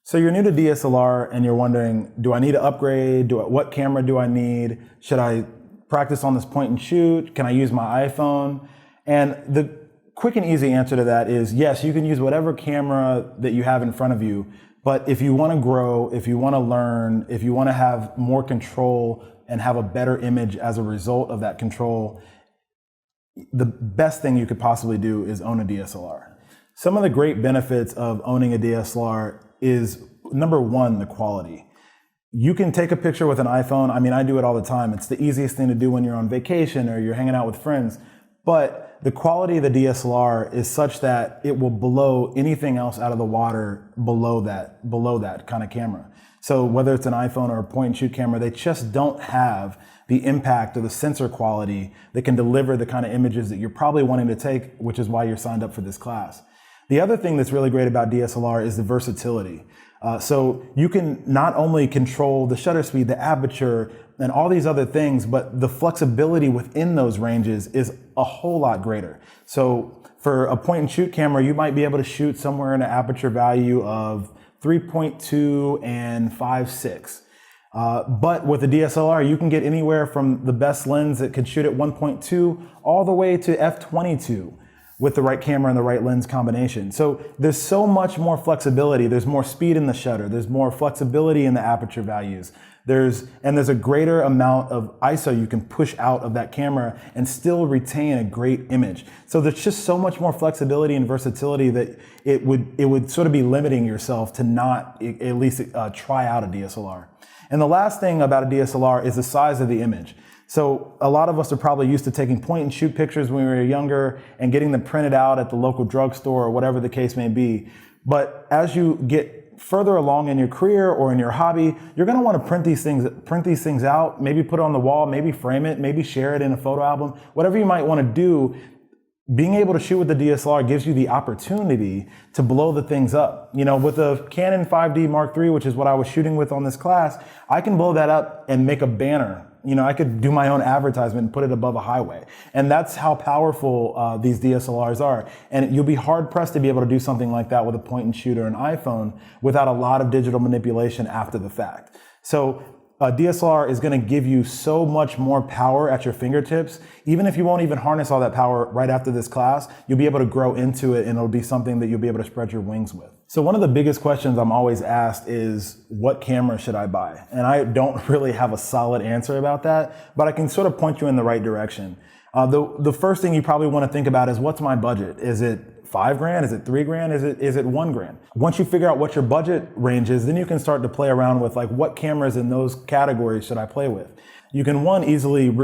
So you're new to DSLR and you're wondering, do I need to upgrade? What camera do I need? Should I practice on this point and shoot? Can I use my iPhone? And the quick and easy answer to that is yes, you can use whatever camera that you have in front of you. But if you want to grow, if you want to learn, if you want to have more control and have a better image as a result of that control, the best thing you could possibly do is own a DSLR. Some of the great benefits of owning a DSLR is, number one, the quality. You can take a picture with an iPhone. I mean, I do it all the time. It's the easiest thing to do when you're on vacation or you're hanging out with friends. But the quality of the DSLR is such that it will blow anything else out of the water below that kind of camera. So whether it's an iPhone or a point and shoot camera, they just don't have the impact or the sensor quality that can deliver the kind of images that you're probably wanting to take, which is why you're signed up for this class. The other thing that's really great about DSLR is the versatility. So you can not only control the shutter speed, the aperture, and all these other things, but the flexibility within those ranges is a whole lot greater. So for a point and shoot camera, you might be able to shoot somewhere in an aperture value of 3.2 and 5.6. But with a DSLR, you can get anywhere from the best lens that could shoot at 1.2 all the way to f/22 with the right camera and the right lens combination. So there's so much more flexibility. There's more speed in the shutter. There's more flexibility in the aperture values. There's a greater amount of ISO you can push out of that camera and still retain a great image. So there's just so much more flexibility and versatility that it would sort of be limiting yourself to not at least try out a DSLR. And the last thing about a DSLR is the size of the image. So a lot of us are probably used to taking point and shoot pictures when we were younger and getting them printed out at the local drugstore or whatever the case may be. But as you get further along in your career or in your hobby, you're going to want to print these things out, maybe put it on the wall, maybe frame it, maybe share it in a photo album, whatever you might want to do. Being able to shoot with the DSLR gives you the opportunity to blow the things up. You know, with a Canon 5D Mark III, which is what I was shooting with on this class, I can blow that up and make a banner. You know, I could do my own advertisement and put it above a highway. And that's how powerful these DSLRs are. And you'll be hard pressed to be able to do something like that with a point and shoot or an iPhone without a lot of digital manipulation after the fact. So a DSLR is going to give you so much more power at your fingertips. Even if you won't even harness all that power right after this class, you'll be able to grow into it and it'll be something that you'll be able to spread your wings with. So one of the biggest questions I'm always asked is, what camera should I buy? And I don't really have a solid answer about that, but I can sort of point you in the right direction. The first thing you probably want to think about is, what's my budget? Is it $5,000? Is it $3,000? Is it $1,000? Once you figure out what your budget range is, then you can start to play around with, like, what cameras in those categories should I play with? You can easily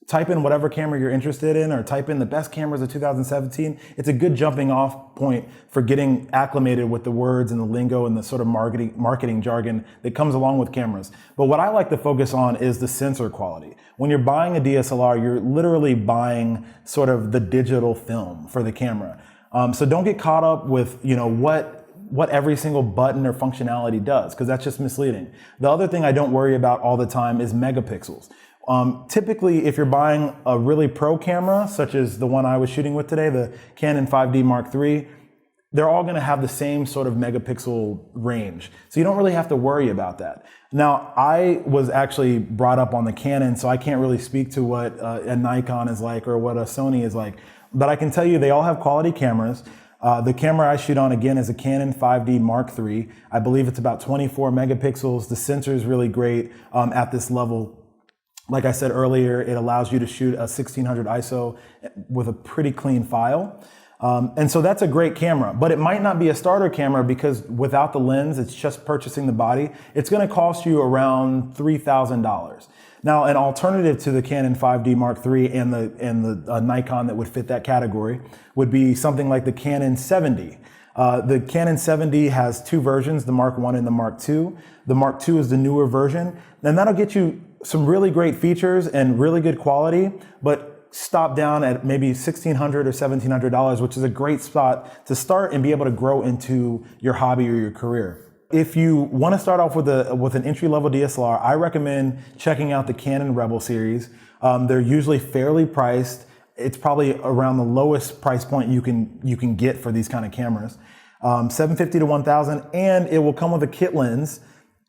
type in whatever camera you're interested in, or type in the best cameras of 2017. It's a good jumping off point for getting acclimated with the words and the lingo and the sort of marketing jargon that comes along with cameras. But what I like to focus on is the sensor quality. When you're buying a DSLR, you're literally buying sort of the digital film for the camera. So don't get caught up with, you know, what every single button or functionality does, because that's just misleading. The other thing I don't worry about all the time is megapixels. Typically, if you're buying a really pro camera, such as the one I was shooting with today, the Canon 5D Mark III, they're all going to have the same sort of megapixel range. So you don't really have to worry about that. Now, I was actually brought up on the Canon, so I can't really speak to what a Nikon is like or what a Sony is like. But I can tell you they all have quality cameras. The camera I shoot on, again, is a Canon 5D Mark III. I believe it's about 24 megapixels. The sensor is really great at this level. Like I said earlier, it allows you to shoot a 1600 ISO with a pretty clean file. And so that's a great camera, but it might not be a starter camera, because without the lens, it's just purchasing the body. It's going to cost you around $3,000. Now, an alternative to the Canon 5D Mark III and the Nikon that would fit that category would be something like the Canon 7D. The Canon 7D has two versions, the Mark I and the Mark II. The Mark II is the newer version, and that'll get you some really great features and really good quality, but stop down at maybe $1,600 or $1,700, which is a great spot to start and be able to grow into your hobby or your career. If you want to start off with an entry-level DSLR, I recommend checking out the Canon Rebel series. They're usually fairly priced. It's probably around the lowest price point you can get for these kind of cameras. 750 to 1000, and it will come with a kit lens.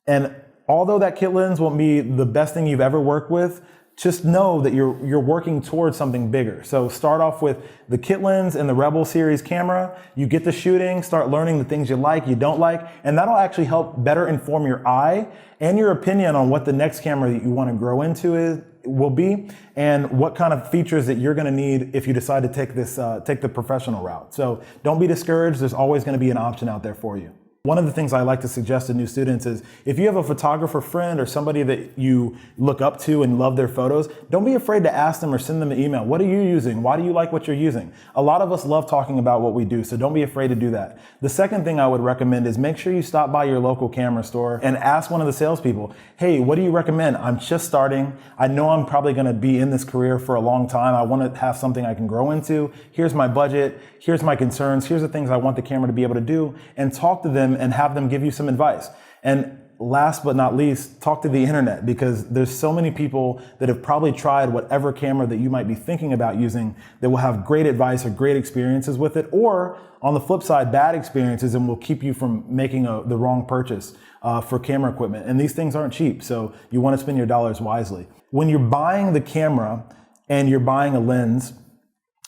And although that kit lens won't be the best thing you've ever worked with, just know that you're working towards something bigger. So start off with the kit lens and the Rebel series camera. You get the shooting, start learning the things you like, you don't like, and that'll actually help better inform your eye and your opinion on what the next camera that you want to grow into will be, and what kind of features that you're going to need if you decide to take the professional route. So don't be discouraged. There's always going to be an option out there for you. One of the things I like to suggest to new students is if you have a photographer friend or somebody that you look up to and love their photos, don't be afraid to ask them or send them an email. What are you using? Why do you like what you're using? A lot of us love talking about what we do, so don't be afraid to do that. The second thing I would recommend is make sure you stop by your local camera store and ask one of the salespeople, hey, what do you recommend? I'm just starting. I know I'm probably going to be in this career for a long time. I want to have something I can grow into. Here's my budget. Here's my concerns. Here's the things I want the camera to be able to do, and talk to them and have them give you some advice. And last but not least, talk to the internet, because there's so many people that have probably tried whatever camera that you might be thinking about using that will have great advice or great experiences with it, or on the flip side, bad experiences, and will keep you from making the wrong purchase for camera equipment. And these things aren't cheap, so you want to spend your dollars wisely. When you're buying the camera and you're buying a lens,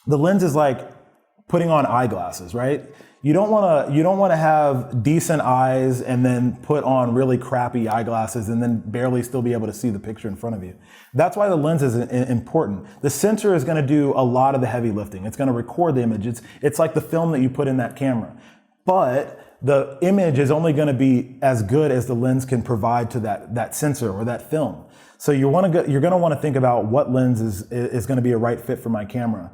the lens is like putting on eyeglasses, right? You don't want to have decent eyes and then put on really crappy eyeglasses and then barely still be able to see the picture in front of you. That's why the lens is important. The sensor is going to do a lot of the heavy lifting. It's going to record the image. It's like the film that you put in that camera. But the image is only going to be as good as the lens can provide to that sensor or that film. So you're going to want to think about what lens is going to be a right fit for my camera.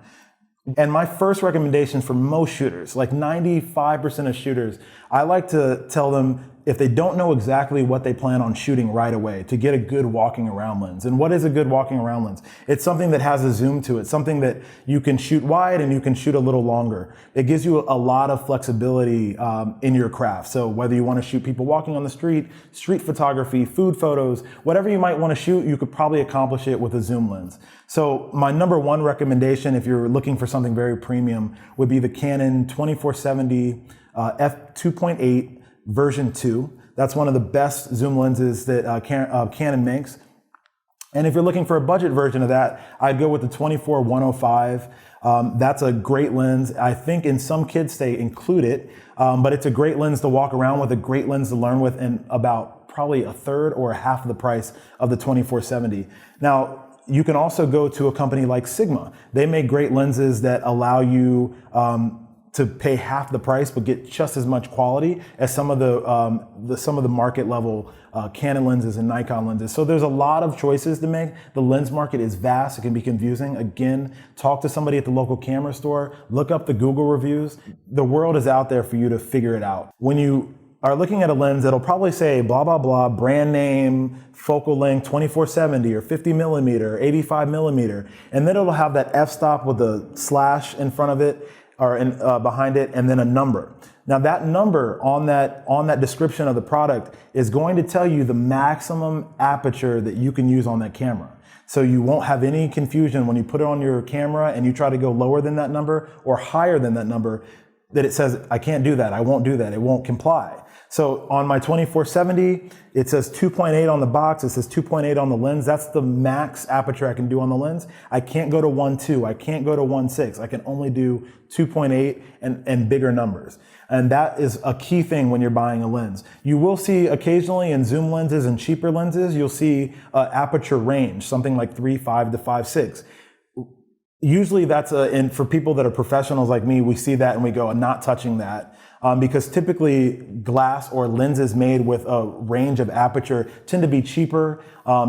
And my first recommendation for most shooters, like 95% of shooters, I like to tell them, if they don't know exactly what they plan on shooting right away, to get a good walking around lens. And what is a good walking around lens? It's something that has a zoom to it, something that you can shoot wide and you can shoot a little longer. It gives you a lot of flexibility in your craft. So whether you want to shoot people walking on the street photography, food photos, whatever you might want to shoot, you could probably accomplish it with a zoom lens. So my number one recommendation, if you're looking for something very premium, would be the Canon 2470 f2.8 version 2. That's one of the best zoom lenses that Canon makes. And if you're looking for a budget version of that, I'd go with the 24-105. That's a great lens. I think in some kits they include it, but it's a great lens to walk around with, a great lens to learn with, and about probably a third or a half of the price of the 2470. Now, you can also go to a company like Sigma. They make great lenses that allow you to pay half the price but get just as much quality as some of the market level Canon lenses and Nikon lenses. So there's a lot of choices to make. The lens market is vast. It can be confusing. Again, talk to somebody at the local camera store. Look up the Google reviews. The world is out there for you to figure it out. When you are looking at a lens, it'll probably say blah, blah, blah, brand name, focal length 2470 or 50 millimeter, 85 millimeter. And then it'll have that f-stop with the slash in front of it, or behind it, and then a number. Now that number on that description of the product is going to tell you the maximum aperture that you can use on that camera. So you won't have any confusion when you put it on your camera and you try to go lower than that number or higher than that number, that it says, I can't do that, I won't do that, it won't comply. So on my 2470, it says 2.8 on the box, it says 2.8 on the lens. That's the max aperture I can do on the lens. I can't go to 1.2, I can't go to 1.6. I can only do 2.8 and bigger numbers. And that is a key thing when you're buying a lens. You will see occasionally in zoom lenses and cheaper lenses, you'll see aperture range, something like 3.5 to 5.6. Usually that's and for people that are professionals like me, we see that and we go, I'm not touching that. Because typically glass or lenses made with a range of aperture tend to be cheaper,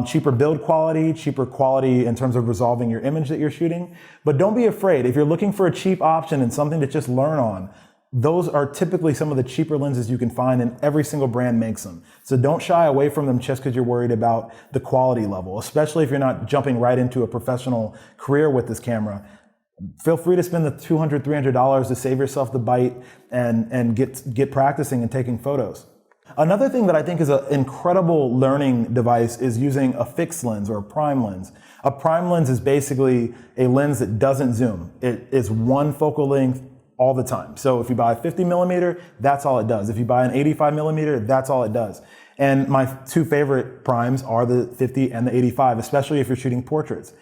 cheaper build quality, cheaper quality in terms of resolving your image that you're shooting. But don't be afraid. If you're looking for a cheap option and something to just learn on, those are typically some of the cheaper lenses you can find, and every single brand makes them. So don't shy away from them just because you're worried about the quality level, especially if you're not jumping right into a professional career with this camera. Feel free to spend the $200, $300 to save yourself the bite and get practicing and taking photos. Another thing that I think is an incredible learning device is using a fixed lens or a prime lens. A prime lens is basically a lens that doesn't zoom. It is one focal length all the time. So if you buy a 50 millimeter, that's all it does. If you buy an 85 millimeter, that's all it does. And my two favorite primes are the 50 and the 85, especially if you're shooting portraits.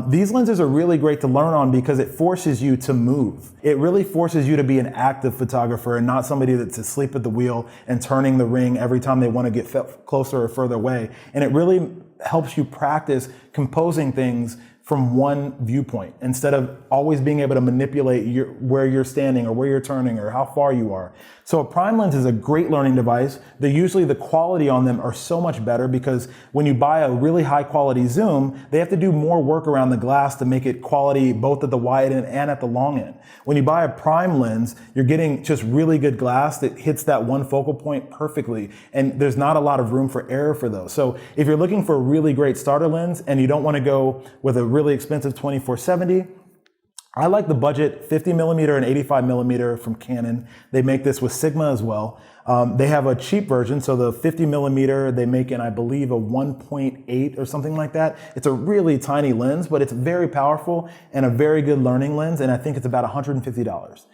These lenses are really great to learn on because it forces you to move. It really forces you to be an active photographer and not somebody that's asleep at the wheel and turning the ring every time they want to get closer or further away. And it really helps you practice composing things from one viewpoint instead of always being able to manipulate where you're standing or where you're turning or how far you are. So a prime lens is a great learning device. Usually the quality on them are so much better because when you buy a really high quality zoom, they have to do more work around the glass to make it quality both at the wide end and at the long end. When you buy a prime lens, you're getting just really good glass that hits that one focal point perfectly. And there's not a lot of room for error for those. So if you're looking for a really great starter lens and you don't want to go with a really expensive 24-70, I like the budget 50 millimeter and 85 millimeter from Canon. They make this with Sigma as well. They have a cheap version, so the 50 millimeter they make in, I believe, a 1.8 or something like that. It's a really tiny lens, but it's very powerful and a very good learning lens, and I think it's about $150.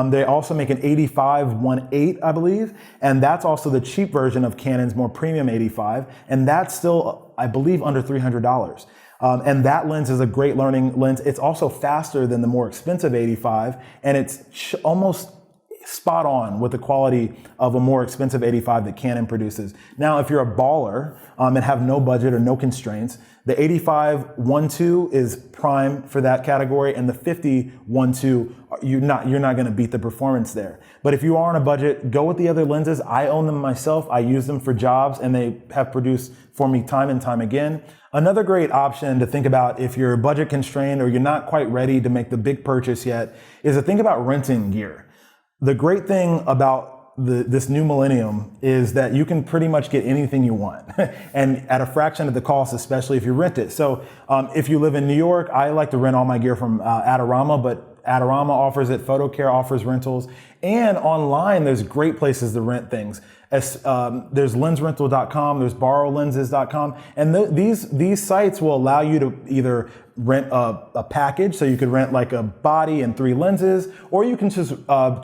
They also make an 85 1.8, I believe, and that's also the cheap version of Canon's more premium 85, and that's still, I believe, under $300. And that lens is a great learning lens. It's also faster than the more expensive 85, and it's almost spot on with the quality of a more expensive 85 that Canon produces. Now, if you're a baller and have no budget or no constraints, the 85 1.2 is prime for that category, and the 50 1.2, you're not going to beat the performance there. But if you are on a budget, go with the other lenses. I own them myself. I use them for jobs, and they have produced for me time and time again. Another great option to think about if you're budget constrained or you're not quite ready to make the big purchase yet is to think about renting gear. The great thing about this new millennium is that you can pretty much get anything you want and at a fraction of the cost, especially if you rent it. So if you live in New York, I like to rent all my gear from Adorama, but Adorama offers it, PhotoCare offers rentals, and online there's great places to rent things. There's lensrental.com, there's borrowlenses.com, and these sites will allow you to either rent a package, so you could rent like a body and 3 lenses, or you can just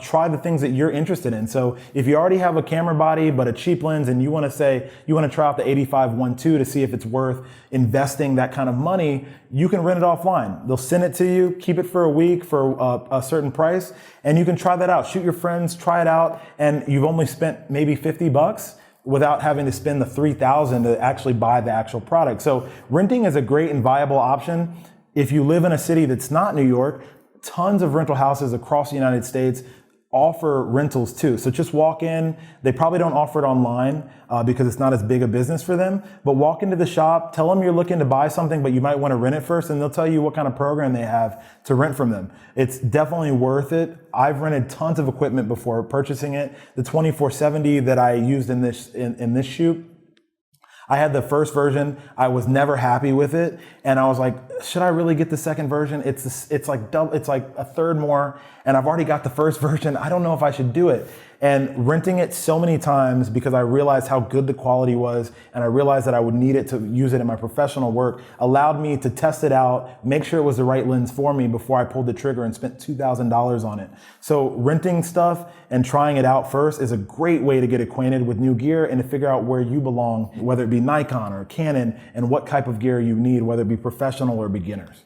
try the things that you're interested in. So if you already have a camera body but a cheap lens and you want to try out the 85 1.2 to see if it's worth investing that kind of money, you can rent it offline. They'll send it to you, keep it for a week for a certain price, and you can try that out. Shoot your friends, try it out, and you've only spent maybe $50 without having to spend the $3,000 to actually buy the actual product. So renting is a great and viable option. If you live in a city that's not New York, tons of rental houses across the United States offer rentals too. So just walk in. They probably don't offer it online because it's not as big a business for them, but walk into the shop, tell them you're looking to buy something, but you might want to rent it first, and they'll tell you what kind of program they have to rent from them. It's definitely worth it. I've rented tons of equipment before purchasing it. The 24-70 that I used in this shoot, I had the first version. I was never happy with it, and I was like, should I really get the second version? It's like a third more, and I've already got the first version. I don't know if I should do it. And renting it so many times because I realized how good the quality was, and I realized that I would need it to use it in my professional work, allowed me to test it out, make sure it was the right lens for me before I pulled the trigger and spent $2,000 on it. So renting stuff and trying it out first is a great way to get acquainted with new gear and to figure out where you belong, whether it be Nikon or Canon, and what type of gear you need, whether it be professional or beginners.